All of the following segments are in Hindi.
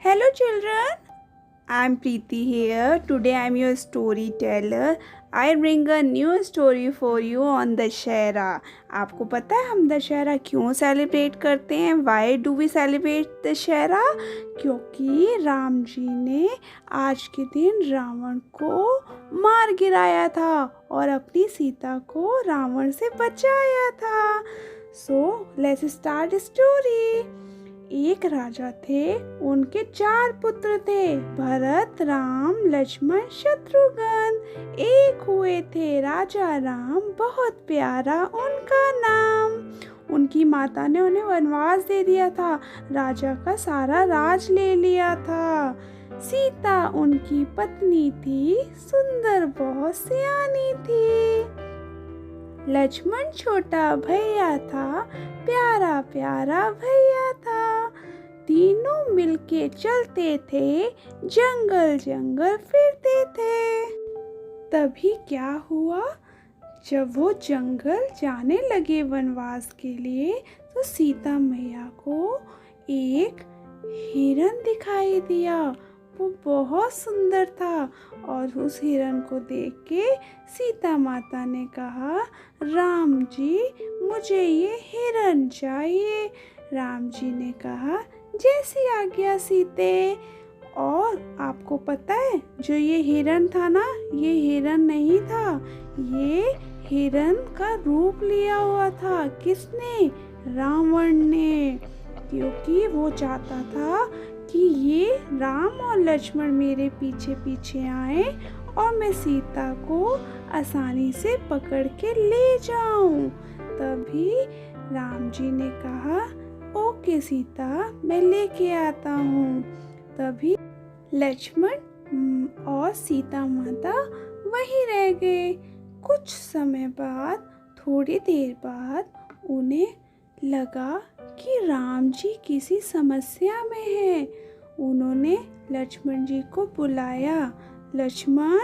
Hello children, I am Preeti here. Today I am your storyteller. I bring a new story for you on Dussehra. आपको पता है हम दशहरा क्यों सेलिब्रेट करते हैं? Why do we celebrate Dussehra? क्योंकि राम जी ने आज के दिन रावण को मार गिराया था और अपनी सीता को रावण से बचाया था. So let's start story. एक राजा थे, उनके 4 पुत्र थे, भरत, राम, लक्ष्मण, शत्रुघ्न. एक हुए थे राजा राम, बहुत प्यारा उनका नाम. उनकी माता ने उन्हें वनवास दे दिया था, राजा का सारा राज ले लिया था. सीता उनकी पत्नी थी, सुंदर बहुत सियानी थी. लक्ष्मण छोटा भैया था, प्यारा प्यारा भैया था. तीनों मिलके चलते थे, जंगल जंगल फिरते थे. तभी क्या हुआ, जब वो जंगल जाने लगे वनवास के लिए, तो सीता मैया को एक हिरन दिखाई दिया. वो बहुत सुंदर था और उस हिरन को देख के सीता माता ने कहा, राम जी मुझे ये हिरन चाहिए. राम जी ने कहा, जैसी आज्ञा सीते. और आपको पता है जो ये हिरन था ना, ये हिरन नहीं था, ये हिरन का रूप लिया हुआ था. किसने? रावण ने. क्योंकि वो चाहता था कि ये राम और लक्ष्मण मेरे पीछे पीछे आए और मैं सीता को आसानी से पकड़ के ले जाऊं. तभी राम जी ने कहा, ओके सीता, मैं लेके आता हूँ. तभी लक्ष्मण और सीता माता वहीं रह गए. कुछ समय बाद, थोड़ी देर बाद उन्हें लगा कि राम जी किसी समस्या में हैं. उन्होंने लक्ष्मण जी को बुलाया, लक्ष्मण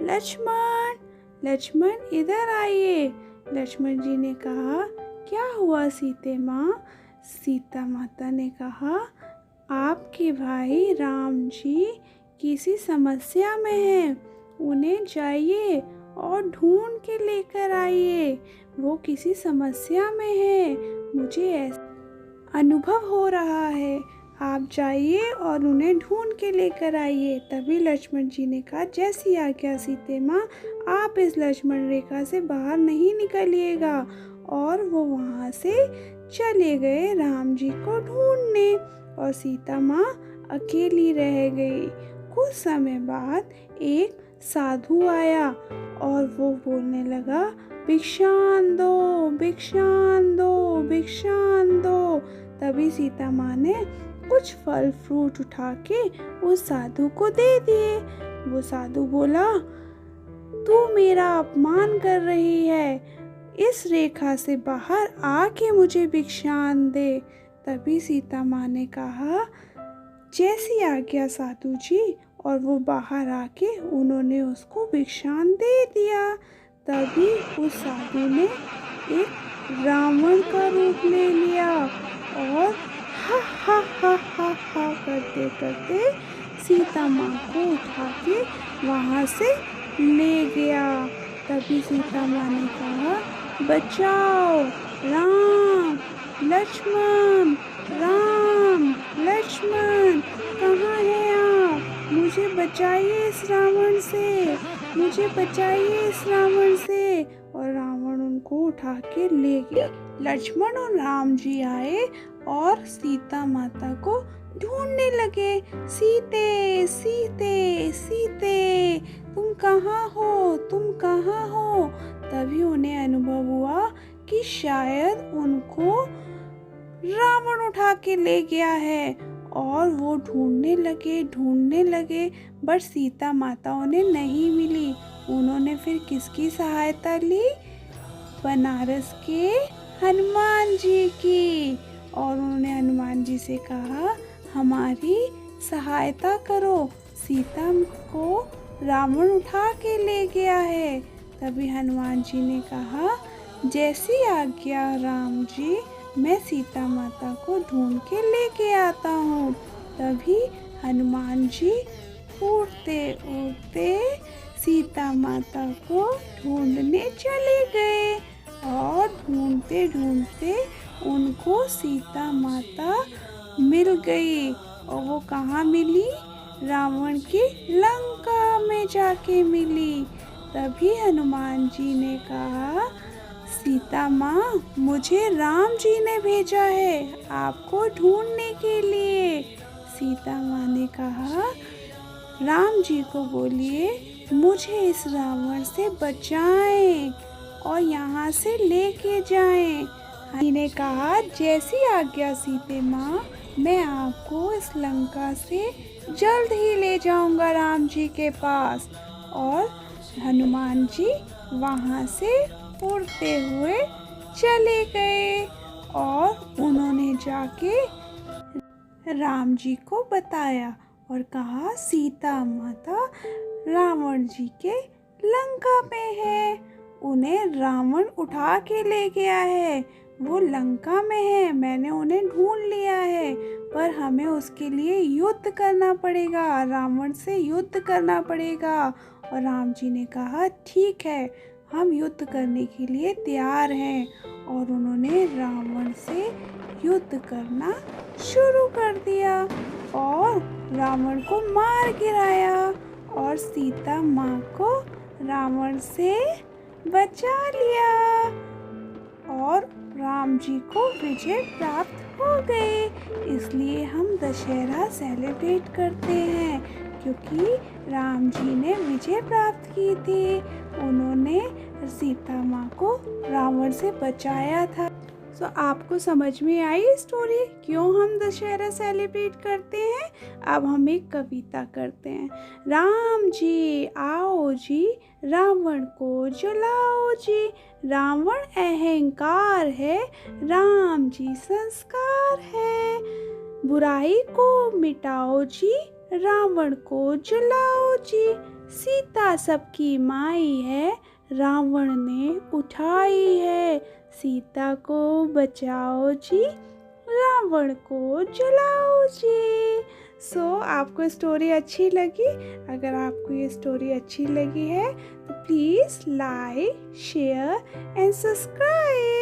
लक्ष्मण लक्ष्मण इधर आइए. लक्ष्मण जी ने कहा, क्या हुआ सीते माँ? सीता माता ने कहा, आपके भाई राम जी किसी समस्या में हैं, उन्हें जाइए और ढूंढ के लेकर आइए. वो किसी समस्या में है, मुझे ऐसा अनुभव हो रहा है. आप जाइए और उन्हें ढूंढ के लेकर आइए. तभी लक्ष्मण जी ने कहा, जैसी आज्ञा सीते माँ, आप इस लक्ष्मण रेखा से बाहर नहीं निकलिएगा. और वो वहाँ से चले गए राम जी को ढूंढने और सीता माँ अकेली रह गई. कुछ समय बाद एक साधु आया और वो बोलने लगा, भिक्षान दो भिक्षान दो भिक्षान दो. तभी सीता माँ ने कुछ फल फ्रूट उठा के उस साधु को दे दिए. वो साधु बोला, तू मेरा अपमान कर रही है, इस रेखा से बाहर आके मुझे भिक्षान दे. तभी सीता माँ ने कहा, जैसी आज्ञा साधु जी. और वो बाहर आके उन्होंने उसको भिक्षान दे दिया. तभी उस साधु ने एक रावण का रूप ले लिया और हा हा हा हा हा करते करते सीता माँ को उठा के वहाँ से ले गया. तभी सीता माँ ने कहा, बचाओ राम लक्ष्मण, राम लक्ष्मण, कहाँ हैं आप? मुझे बचाइए इस रावण से, मुझे बचाइए इस रावण से. और रावण उनको उठा के ले गया. लक्ष्मण और राम जी आए और सीता माता को ढूंढने लगे. सीते सीते सीते, तुम कहाँ हो, तुम कहाँ हो? तभी उन्हें अनुभव हुआ कि शायद उनको रावण उठा के ले गया है. और वो ढूंढने लगे बट सीता माता उन्हें नहीं मिली. उन्होंने फिर किसकी सहायता ली? बनारस के हनुमान जी की. और उन्होंने हनुमान जी से कहा, हमारी सहायता करो, सीता को रावण उठा के ले गया है. तभी हनुमान जी ने कहा, जैसी आज्ञा राम जी, मैं सीता माता को ढूंढ के लेके आता हूँ. तभी हनुमान जी उड़ते उड़ते सीता माता को ढूंढने चले गए और ढूंढते ढूंढते उनको सीता माता मिल गई। और वो कहाँ मिली? रावण की लंका में जाके मिली। तभी हनुमान जी ने कहा, सीता माँ, मुझे राम जी ने भेजा है आपको ढूंढने के लिए। सीता माँ ने कहा, राम जी को बोलिए मुझे इस रावण से बचाएं और यहाँ से लेके जाएं। हनुमान ने कहा, जैसी आज्ञा सीते माँ, मैं आपको इस लंका से जल्द ही ले जाऊंगा राम जी के पास। और हनुमान जी वहाँ से उड़ते हुए चले गए और उन्होंने जाके राम जी को बताया और कहा, सीता माता रावण जी के लंका में है, उन्हें रावण उठा के ले गया है, वो लंका में है, मैंने उन्हें ढूंढ लिया है, पर हमें उसके लिए युद्ध करना पड़ेगा, रावण से युद्ध करना पड़ेगा। और राम जी ने कहा, ठीक है, हम युद्ध करने के लिए तैयार हैं। और उन्होंने रावण से युद्ध करना शुरू कर दिया और रावण को मार गिराया और सीता माँ को रावण से बचा लिया और राम जी को विजय प्राप्त हो गई। इसलिए हम दशहरा सेलिब्रेट करते हैं, क्योंकि राम जी ने विजय प्राप्त की थी, उन्होंने सीता माँ को रावण से बचाया था। तो आपको समझ में आई स्टोरी क्यों हम दशहरा सेलिब्रेट करते हैं? अब हम एक कविता करते हैं। राम जी आओ जी, रावण को जलाओ जी, रावण अहंकार है, राम जी संस्कार है, बुराई को मिटाओ जी, रावण को जलाओ जी, सीता सबकी माई है, रावण ने उठाई है, सीता को बचाओ जी, रावण को जलाओ जी। आपको स्टोरी अच्छी लगी? अगर आपको ये स्टोरी अच्छी लगी है तो please like, share and subscribe.